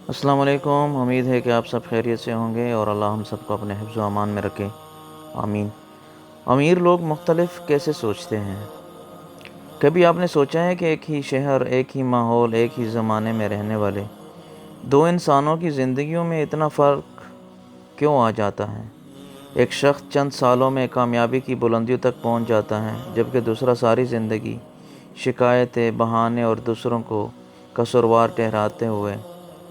السلام علیکم۔ امید ہے کہ آپ سب خیریت سے ہوں گے اور اللہ ہم سب کو اپنے حفظ و امان میں رکھے، آمین۔ امیر لوگ مختلف کیسے سوچتے ہیں؟ کبھی آپ نے سوچا ہے کہ ایک ہی شہر، ایک ہی ماحول، ایک ہی زمانے میں رہنے والے دو انسانوں کی زندگیوں میں اتنا فرق کیوں آ جاتا ہے؟ ایک شخص چند سالوں میں کامیابی کی بلندیوں تک پہنچ جاتا ہے، جبکہ دوسرا ساری زندگی شکایتیں، بہانے اور دوسروں کو قصوروار ٹھہراتے ہوئے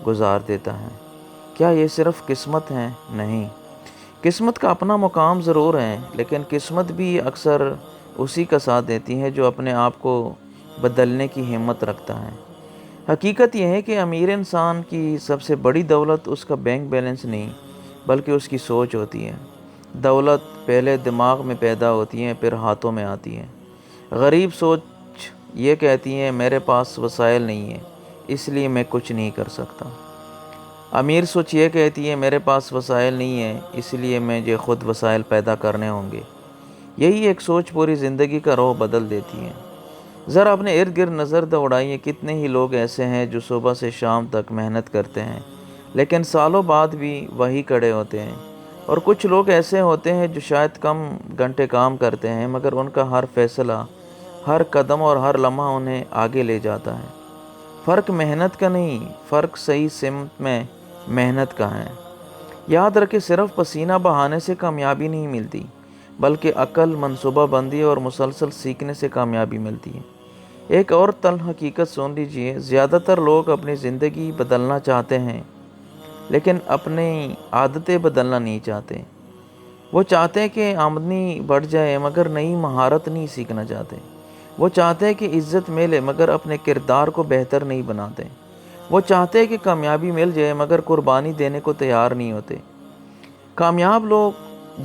گزار دیتا ہے۔ کیا یہ صرف قسمت ہے؟ نہیں، قسمت کا اپنا مقام ضرور ہے، لیکن قسمت بھی اکثر اسی کا ساتھ دیتی ہے جو اپنے آپ کو بدلنے کی ہمت رکھتا ہے۔ حقیقت یہ ہے کہ امیر انسان کی سب سے بڑی دولت اس کا بینک بیلنس نہیں، بلکہ اس کی سوچ ہوتی ہے۔ دولت پہلے دماغ میں پیدا ہوتی ہے، پھر ہاتھوں میں آتی ہے۔ غریب سوچ یہ کہتی ہے میرے پاس وسائل نہیں ہیں، اس لیے میں کچھ نہیں کر سکتا۔ امیر سوچ یہ کہتی ہے میرے پاس وسائل نہیں ہیں، اس لیے مجھے خود وسائل پیدا کرنے ہوں گے۔ یہی ایک سوچ پوری زندگی کا رخ بدل دیتی ہے۔ ذرا اپنے ارد گرد نظر دوڑائیے، کتنے ہی لوگ ایسے ہیں جو صبح سے شام تک محنت کرتے ہیں، لیکن سالوں بعد بھی وہی کھڑے ہوتے ہیں۔ اور کچھ لوگ ایسے ہوتے ہیں جو شاید کم گھنٹے کام کرتے ہیں، مگر ان کا ہر فیصلہ، ہر قدم اور ہر لمحہ انہیں آگے لے جاتا ہے۔ فرق محنت کا نہیں، فرق صحیح سمت میں محنت کا ہے۔ یاد رکھیں، صرف پسینہ بہانے سے کامیابی نہیں ملتی، بلکہ عقل، منصوبہ بندی اور مسلسل سیکھنے سے کامیابی ملتی ہے۔ ایک اور تلخ حقیقت سن لیجئے، زیادہ تر لوگ اپنی زندگی بدلنا چاہتے ہیں، لیکن اپنی عادتیں بدلنا نہیں چاہتے۔ وہ چاہتے ہیں کہ آمدنی بڑھ جائے، مگر نئی مہارت نہیں سیکھنا چاہتے۔ وہ چاہتے ہیں کہ عزت ملے، مگر اپنے کردار کو بہتر نہیں بناتے۔ وہ چاہتے ہیں کہ کامیابی مل جائے، مگر قربانی دینے کو تیار نہیں ہوتے۔ کامیاب لوگ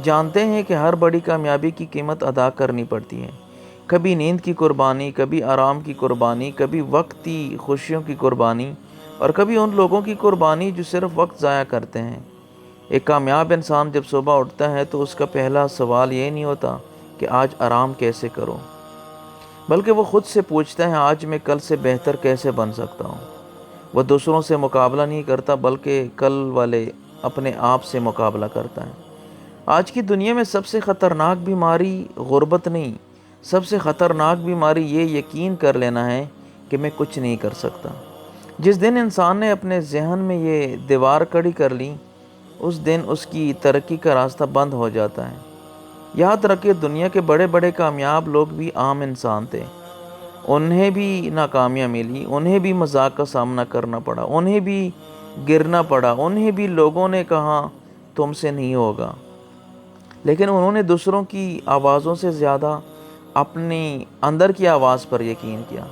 جانتے ہیں کہ ہر بڑی کامیابی کی قیمت ادا کرنی پڑتی ہے۔ کبھی نیند کی قربانی، کبھی آرام کی قربانی، کبھی وقتی خوشیوں کی قربانی، اور کبھی ان لوگوں کی قربانی جو صرف وقت ضائع کرتے ہیں۔ ایک کامیاب انسان جب صبح اٹھتا ہے تو اس کا پہلا سوال یہ نہیں ہوتا کہ آج آرام کیسے کروں، بلکہ وہ خود سے پوچھتا ہے آج میں کل سے بہتر کیسے بن سکتا ہوں۔ وہ دوسروں سے مقابلہ نہیں کرتا، بلکہ کل والے اپنے آپ سے مقابلہ کرتا ہے۔ آج کی دنیا میں سب سے خطرناک بیماری غربت نہیں، سب سے خطرناک بیماری یہ یقین کر لینا ہے کہ میں کچھ نہیں کر سکتا۔ جس دن انسان نے اپنے ذہن میں یہ دیوار کھڑی کر لی، اس دن اس کی ترقی کا راستہ بند ہو جاتا ہے۔ یاد رکھیں، دنیا کے بڑے بڑے کامیاب لوگ بھی عام انسان تھے۔ انہیں بھی ناکامیاں ملی، انہیں بھی مذاق کا سامنا کرنا پڑا، انہیں بھی گرنا پڑا، انہیں بھی لوگوں نے کہا تم سے نہیں ہوگا، لیکن انہوں نے دوسروں کی آوازوں سے زیادہ اپنی اندر کی آواز پر یقین کیا۔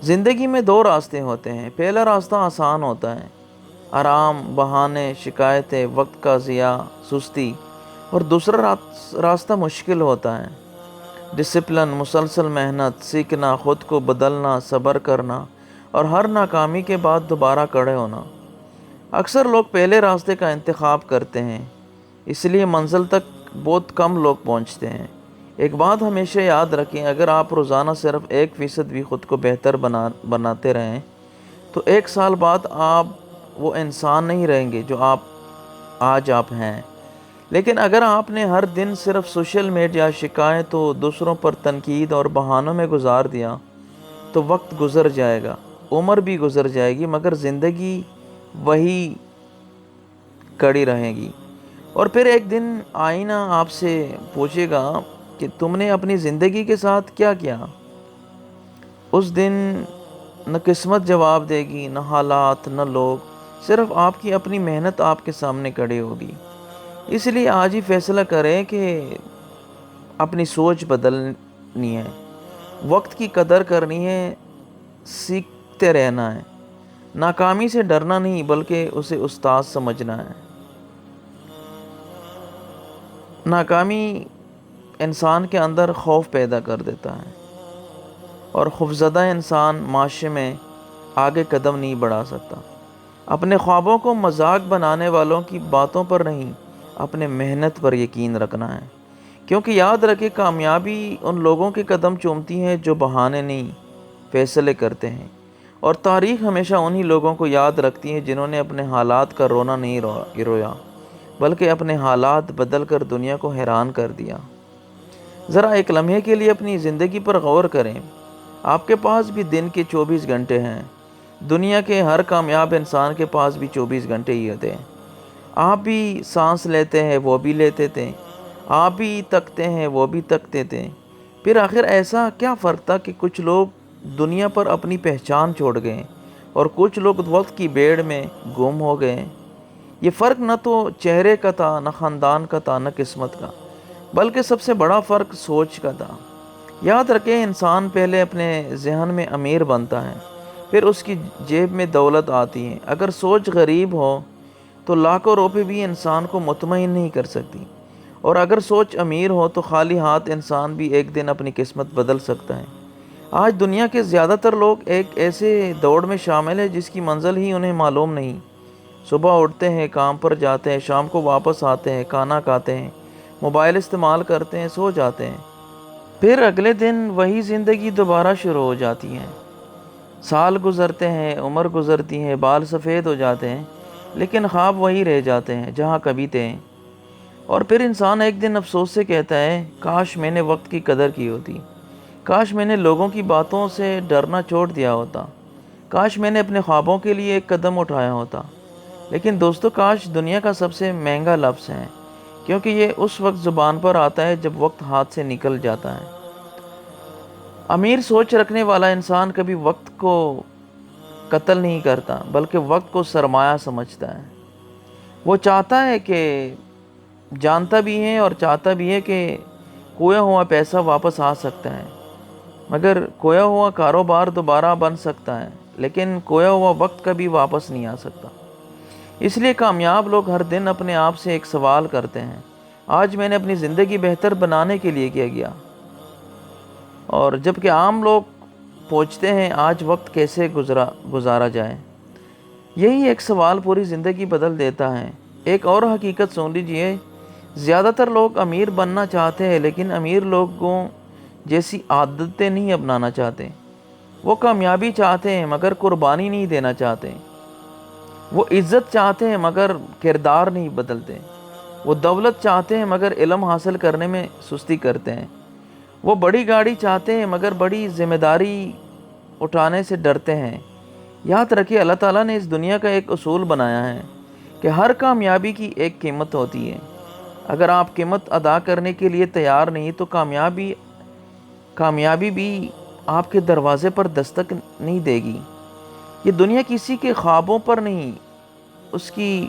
زندگی میں دو راستے ہوتے ہیں۔ پہلا راستہ آسان ہوتا ہے، آرام، بہانے، شکایتیں، وقت کا ضیاع، سستی۔ اور دوسرا راستہ مشکل ہوتا ہے، ڈسپلن، مسلسل محنت، سیکھنا، خود کو بدلنا، صبر کرنا، اور ہر ناکامی کے بعد دوبارہ کھڑے ہونا۔ اکثر لوگ پہلے راستے کا انتخاب کرتے ہیں، اس لیے منزل تک بہت کم لوگ پہنچتے ہیں۔ ایک بات ہمیشہ یاد رکھیں، اگر آپ روزانہ صرف 1% بھی خود کو بہتر بناتے رہیں تو ایک سال بعد آپ وہ انسان نہیں رہیں گے جو آج آپ ہیں۔ لیکن اگر آپ نے ہر دن صرف سوشل میڈیا، شکایتوں، دوسروں پر تنقید اور بہانوں میں گزار دیا تو وقت گزر جائے گا، عمر بھی گزر جائے گی، مگر زندگی وہی کڑی رہے گی۔ اور پھر ایک دن آئینہ آپ سے پوچھے گا کہ تم نے اپنی زندگی کے ساتھ کیا کیا؟ اس دن نہ قسمت جواب دے گی، نہ حالات، نہ لوگ، صرف آپ کی اپنی محنت آپ کے سامنے کھڑی ہوگی۔ اس لیے آج ہی فیصلہ کریں کہ اپنی سوچ بدلنی ہے، وقت کی قدر کرنی ہے، سیکھتے رہنا ہے۔ ناکامی سے ڈرنا نہیں، بلکہ اسے استاد سمجھنا ہے۔ ناکامی انسان کے اندر خوف پیدا کر دیتا ہے، اور خوفزدہ انسان معاشرے میں آگے قدم نہیں بڑھا سکتا۔ اپنے خوابوں کو مذاق بنانے والوں کی باتوں پر نہیں، اپنے محنت پر یقین رکھنا ہے، کیونکہ یاد رکھے کامیابی ان لوگوں کے قدم چومتی ہے جو بہانے نہیں، فیصلے کرتے ہیں۔ اور تاریخ ہمیشہ انہی لوگوں کو یاد رکھتی ہے جنہوں نے اپنے حالات کا رونا نہیں رویا بلکہ اپنے حالات بدل کر دنیا کو حیران کر دیا۔ ذرا ایک لمحے کے لیے اپنی زندگی پر غور کریں۔ آپ کے پاس بھی دن کے 24 گھنٹے ہیں۔ دنیا کے ہر کامیاب انسان کے پاس بھی 24 گھنٹے ہی ہوتے ہیں۔ آپ بھی سانس لیتے ہیں، وہ بھی لیتے تھے۔ آپ بھی تکتے ہیں، وہ بھی تکتے تھے۔ پھر آخر ایسا کیا فرق تھا کہ کچھ لوگ دنیا پر اپنی پہچان چھوڑ گئے اور کچھ لوگ وقت کی بیڑ میں گم ہو گئے؟ یہ فرق نہ تو چہرے کا تھا، نہ خاندان کا تھا، نہ قسمت کا، بلکہ سب سے بڑا فرق سوچ کا تھا۔ یاد رکھیں، انسان پہلے اپنے ذہن میں امیر بنتا ہے، پھر اس کی جیب میں دولت آتی ہے۔ اگر سوچ غریب ہو تو لاکھوں روپے بھی انسان کو مطمئن نہیں کر سکتی، اور اگر سوچ امیر ہو تو خالی ہاتھ انسان بھی ایک دن اپنی قسمت بدل سکتا ہے۔ آج دنیا کے زیادہ تر لوگ ایک ایسے دوڑ میں شامل ہیں جس کی منزل ہی انہیں معلوم نہیں۔ صبح اٹھتے ہیں، کام پر جاتے ہیں، شام کو واپس آتے ہیں، کھانا کھاتے ہیں، موبائل استعمال کرتے ہیں، سو جاتے ہیں۔ پھر اگلے دن وہی زندگی دوبارہ شروع ہو جاتی ہے۔ سال گزرتے ہیں، عمر گزرتی ہے، بال سفید ہو جاتے ہیں، لیکن خواب وہی رہ جاتے ہیں جہاں کبھی تھے۔ اور پھر انسان ایک دن افسوس سے کہتا ہے، کاش میں نے وقت کی قدر کی ہوتی، کاش میں نے لوگوں کی باتوں سے ڈرنا چھوڑ دیا ہوتا، کاش میں نے اپنے خوابوں کے لیے ایک قدم اٹھایا ہوتا۔ لیکن دوستو، کاش دنیا کا سب سے مہنگا لفظ ہے، کیونکہ یہ اس وقت زبان پر آتا ہے جب وقت ہاتھ سے نکل جاتا ہے۔ امیر سوچ رکھنے والا انسان کبھی وقت کو قتل نہیں کرتا، بلکہ وقت کو سرمایہ سمجھتا ہے۔ وہ چاہتا ہے کہ جانتا بھی ہے اور چاہتا بھی ہے کہ کھویا ہوا پیسہ واپس آ سکتا ہے، مگر کھویا ہوا کاروبار دوبارہ بن سکتا ہے، لیکن کھویا ہوا وقت کبھی واپس نہیں آ سکتا۔ اس لیے کامیاب لوگ ہر دن اپنے آپ سے ایک سوال کرتے ہیں، آج میں نے اپنی زندگی بہتر بنانے کے لیے کیا گیا؟ اور جبکہ عام لوگ پوچھتے ہیں، آج وقت کیسے گزارا جائے؟ یہی ایک سوال پوری زندگی بدل دیتا ہے۔ ایک اور حقیقت سن لیجئے، زیادہ تر لوگ امیر بننا چاہتے ہیں، لیکن امیر لوگوں جیسی عادتیں نہیں اپنانا چاہتے۔ وہ کامیابی چاہتے ہیں مگر قربانی نہیں دینا چاہتے۔ وہ عزت چاہتے ہیں مگر کردار نہیں بدلتے۔ وہ دولت چاہتے ہیں مگر علم حاصل کرنے میں سستی کرتے ہیں۔ وہ بڑی گاڑی چاہتے ہیں مگر بڑی ذمہ داری اٹھانے سے ڈرتے ہیں۔ یاد رکھیے، اللہ تعالیٰ نے اس دنیا کا ایک اصول بنایا ہے کہ ہر کامیابی کی ایک قیمت ہوتی ہے۔ اگر آپ قیمت ادا کرنے کے لیے تیار نہیں تو کامیابی بھی آپ کے دروازے پر دستک نہیں دے گی۔ یہ دنیا کسی کے خوابوں پر نہیں، اس کی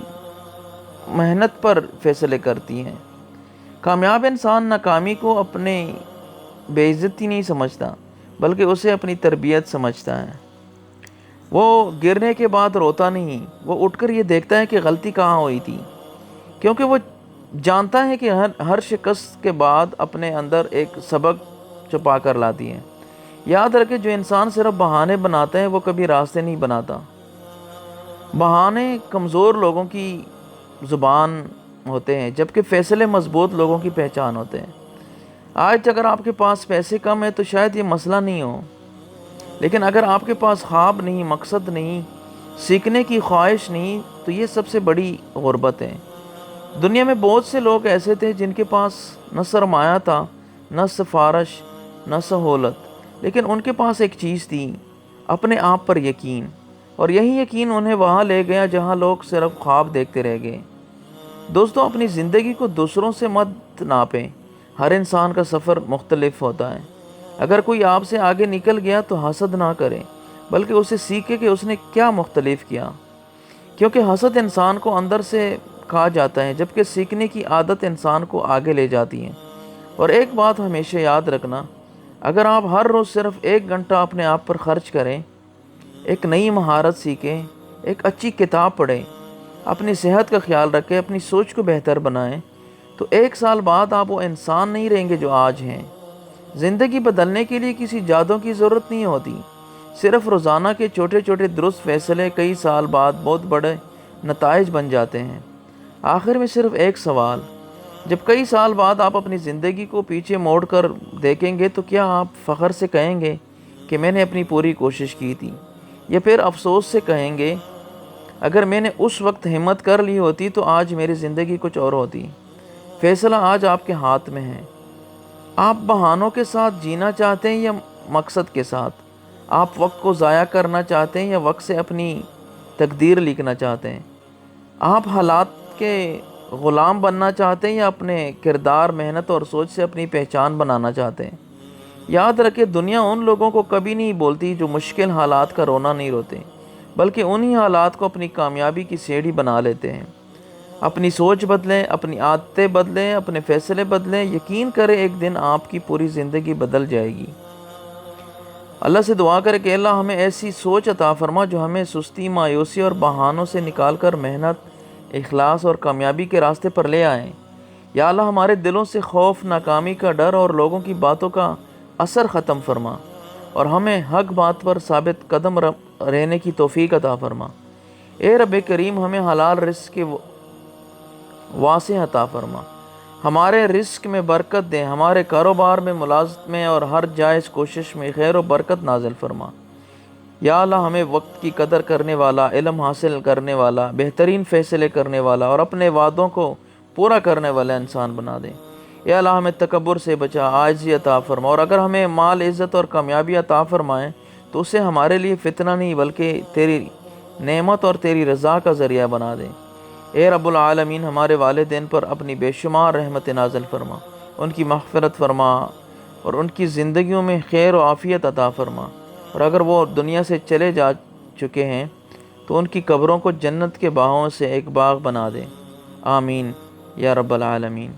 محنت پر فیصلے کرتی ہے۔ کامیاب انسان ناکامی کو اپنی بے عزتی نہیں سمجھتا، بلکہ اسے اپنی تربیت سمجھتا ہے۔ وہ گرنے کے بعد روتا نہیں، وہ اٹھ کر یہ دیکھتا ہے کہ غلطی کہاں ہوئی تھی، کیونکہ وہ جانتا ہے کہ ہر شکست کے بعد اپنے اندر ایک سبق چھپا کر لاتی ہے۔ یاد رکھے، جو انسان صرف بہانے بناتا ہے وہ کبھی راستے نہیں بناتا۔ بہانے کمزور لوگوں کی زبان ہوتے ہیں، جبکہ فیصلے مضبوط لوگوں کی پہچان ہوتے ہیں۔ آج اگر آپ کے پاس پیسے کم ہیں تو شاید یہ مسئلہ نہیں ہو، لیکن اگر آپ کے پاس خواب نہیں، مقصد نہیں، سیکھنے کی خواہش نہیں، تو یہ سب سے بڑی غربت ہے۔ دنیا میں بہت سے لوگ ایسے تھے جن کے پاس نہ سرمایہ تھا، نہ سفارش، نہ سہولت، لیکن ان کے پاس ایک چیز تھی، اپنے آپ پر یقین۔ اور یہی یقین انہیں وہاں لے گیا جہاں لوگ صرف خواب دیکھتے رہ گئے۔ دوستو، اپنی زندگی کو دوسروں سے مت ناپیں۔ ہر انسان کا سفر مختلف ہوتا ہے۔ اگر کوئی آپ سے آگے نکل گیا تو حسد نہ کریں، بلکہ اسے سیکھیں کہ اس نے کیا مختلف کیا، کیونکہ حسد انسان کو اندر سے کھا جاتا ہے، جبکہ سیکھنے کی عادت انسان کو آگے لے جاتی ہے۔ اور ایک بات ہمیشہ یاد رکھنا، اگر آپ ہر روز صرف 1 گھنٹہ اپنے آپ پر خرچ کریں، ایک نئی مہارت سیکھیں، ایک اچھی کتاب پڑھیں، اپنی صحت کا خیال رکھیں، اپنی سوچ کو بہتر بنائیں، تو 1 سال بعد آپ وہ انسان نہیں رہیں گے جو آج ہیں۔ زندگی بدلنے کے لیے کسی جادو کی ضرورت نہیں ہوتی، صرف روزانہ کے چھوٹے چھوٹے درست فیصلے کئی سال بعد بہت بڑے نتائج بن جاتے ہیں۔ آخر میں صرف ایک سوال، جب کئی سال بعد آپ اپنی زندگی کو پیچھے موڑ کر دیکھیں گے تو کیا آپ فخر سے کہیں گے کہ میں نے اپنی پوری کوشش کی تھی، یہ پھر افسوس سے کہیں گے اگر میں نے اس وقت ہمت کر لی ہوتی تو آج میری زندگی کچھ اور ہوتی۔ فیصلہ آج آپ کے ہاتھ میں ہے۔ آپ بہانوں کے ساتھ جینا چاہتے ہیں یا مقصد کے ساتھ؟ آپ وقت کو ضائع کرنا چاہتے ہیں یا وقت سے اپنی تقدیر لکھنا چاہتے ہیں؟ آپ حالات کے غلام بننا چاہتے ہیں یا اپنے کردار، محنت اور سوچ سے اپنی پہچان بنانا چاہتے ہیں؟ یاد رکھیں، دنیا ان لوگوں کو کبھی نہیں بولتی جو مشکل حالات کا رونا نہیں روتے، بلکہ انہی حالات کو اپنی کامیابی کی سیڑھی بنا لیتے ہیں۔ اپنی سوچ بدلیں، اپنی عادتیں بدلیں، اپنے فیصلے بدلیں، یقین کریں ایک دن آپ کی پوری زندگی بدل جائے گی۔ اللہ سے دعا کرے کہ اللہ ہمیں ایسی سوچ عطا فرما جو ہمیں سستی، مایوسی اور بہانوں سے نکال کر محنت، اخلاص اور کامیابی کے راستے پر لے آئیں۔ یا اللہ ہمارے دلوں سے خوف، ناکامی کا ڈر اور لوگوں کی باتوں کا اثر ختم فرما، اور ہمیں حق بات پر ثابت قدم رہنے کی توفیق عطا فرما۔ اے رب کریم، ہمیں حلال رزق کی واسع عطا فرما، ہمارے رزق میں برکت دیں، ہمارے کاروبار میں، ملازمت میں اور ہر جائز کوشش میں خیر و برکت نازل فرما۔ یا اللہ ہمیں وقت کی قدر کرنے والا، علم حاصل کرنے والا، بہترین فیصلے کرنے والا اور اپنے وعدوں کو پورا کرنے والا انسان بنا دیں۔ یا اللہ ہمیں تکبر سے بچا، عاجزی عطا فرما، اور اگر ہمیں مال، عزت اور کامیابی عطا فرمائیں تو اسے ہمارے لیے فتنہ نہیں بلکہ تیری نعمت اور تیری رضا کا ذریعہ بنا دیں۔ اے رب العالمین، ہمارے والدین پر اپنی بے شمار رحمت نازل فرما، ان کی مغفرت فرما اور ان کی زندگیوں میں خیر و عافیت عطا فرما، اور اگر وہ دنیا سے چلے جا چکے ہیں تو ان کی قبروں کو جنت کے باغوں سے ایک باغ بنا دے۔ آمین یا رب العالمین۔